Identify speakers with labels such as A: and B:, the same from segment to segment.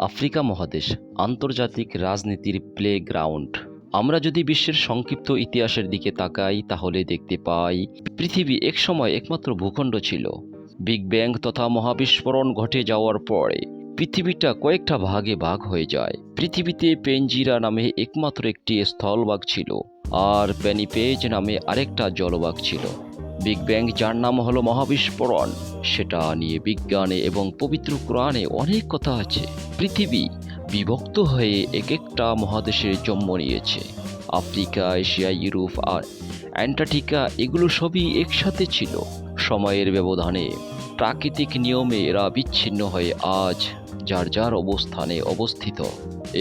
A: Africa মহাদেশ আন্তর্জাতিক রাজনীতির প্লেগ্রাউন্ড। আমরা যদি বিশ্বের সংক্ষিপ্ত ইতিহাসের দিকে তাকাই তাহলে দেখতে পাই পৃথিবী একসময় একমাত্র ভূখণ্ড ছিল। বিগ ব্যাং তথা মহাবিস্ফোরণ ঘটে যাওয়ার পরে পৃথিবীটা কয়েকটা ভাগে ভাগ হয়ে যায়। পৃথিবীতে পেনজিরা নামে একমাত্র একটি স্থলভাগ ছিল, আর পেনিপেজ নামে আরেকটা জলভাগ ছিল। বিগ ব্যাং, যার নাম হলো মহাবিস্ফোরণ, সেটা নিয়ে বিজ্ঞানে এবং পবিত্র কোরআনে অনেক কথা আছে। পৃথিবী বিভক্ত হয়ে এক একটা মহাদেশের জন্ম নিয়েছে। আফ্রিকা, এশিয়া, ইউরোপ আর অ্যান্টার্কটিকা, এগুলো সবই একসাথে ছিল। সময়ের ব্যবধানে প্রাকৃতিক নিয়মে এরা বিচ্ছিন্ন হয়ে আজ যার যার অবস্থানে অবস্থিত।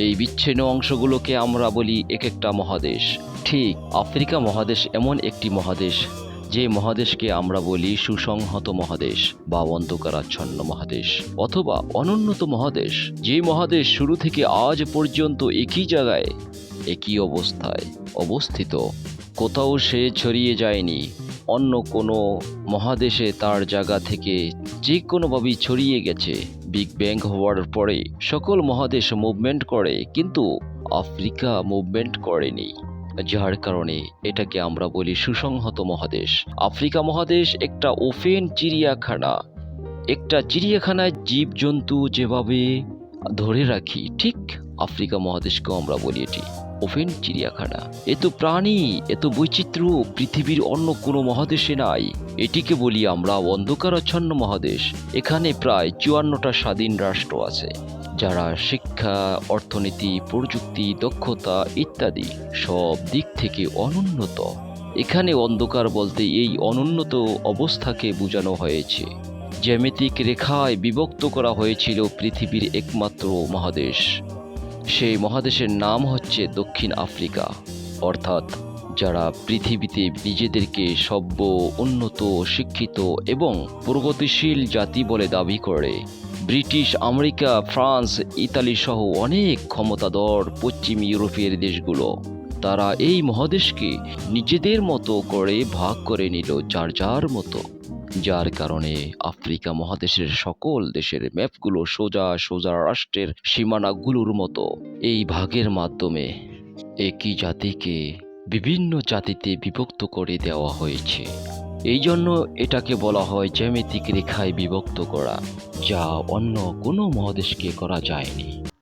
A: এই বিচ্ছিন্ন অংশগুলোকে আমরা বলি এক একটা মহাদেশ। ঠিক আফ্রিকা মহাদেশ এমন একটি মহাদেশ যে মহাদেশকে আমরা বলি সুসংহত মহাদেশ বা অন্ধকারাচ্ছন্ন মহাদেশ অথবা অনুন্নত মহাদেশ। যে মহাদেশ শুরু থেকে আজ পর্যন্ত একই জায়গায় একই অবস্থায় অবস্থিত, কোথাও সে ছড়িয়ে যায়নি। অন্য কোনো মহাদেশে তার জায়গা থেকে যে কোনোভাবেই ছড়িয়ে গেছে। বিগ ব্যাং হওয়ার পরে সকল মহাদেশ মুভমেন্ট করে, কিন্তু আফ্রিকা মুভমেন্ট করেনি, যার কারণে এটাকে আমরা বলি সুসংহত মহাদেশ। আফ্রিকা মহাদেশ একটা ওপেন চিড়িয়াখানা। একটা চিড়িয়াখানায় জীবজন্তু যেভাবে ধরে রাখি, ঠিক আফ্রিকা মহাদেশকেও আমরা বলি এটি ওপেন চিড়িয়াখানা। এত প্রাণী, এত বৈচিত্র্য পৃথিবীর অন্য কোনো মহাদেশে নাই। এটিকে বলি আমরা অন্ধকারাচ্ছন্ন মহাদেশ। এখানে প্রায় 54টা স্বাধীন রাষ্ট্র আছে, যারা শিক্ষা, অর্থনীতি, প্রযুক্তি, দক্ষতা ইত্যাদি সব দিক থেকে অনুন্নত। এখানে অন্ধকার বলতে এই অনুন্নত অবস্থাকে বোঝানো হয়েছে। জ্যামিতিক রেখায় বিভক্ত করা হয়েছিল পৃথিবীর একমাত্র মহাদেশ। সেই মহাদেশের নাম হচ্ছে দক্ষিণ আফ্রিকা। অর্থাৎ যারা পৃথিবীতে নিজেদেরকে সভ্য, উন্নত, শিক্ষিত এবং প্রগতিশীল জাতি বলে দাবি করে। ব্রিটিশ, আমেরিকা, ফ্রান্স, ইতালি সহ অনেক ক্ষমতাধর পশ্চিম ইউরোপের দেশগুলো, তারা এই মহাদেশকে নিজেদের মতো করে ভাগ করে নিল যার যার মতো। যার কারণে আফ্রিকা মহাদেশের সকল দেশের ম্যাপগুলো সোজা সোজা রাষ্ট্রের সীমানাগুলোর মতো। এই ভাগের মাধ্যমে একই জাতিকে বিভিন্ন জাতিতে বিভক্ত করে দেওয়া হয়েছে। এই জন্য এটাকে বলা হয় জ্যামিতিক রেখায় বিভক্ত করা, যা অন্য কোনো মহাদেশকে করা যায়নি।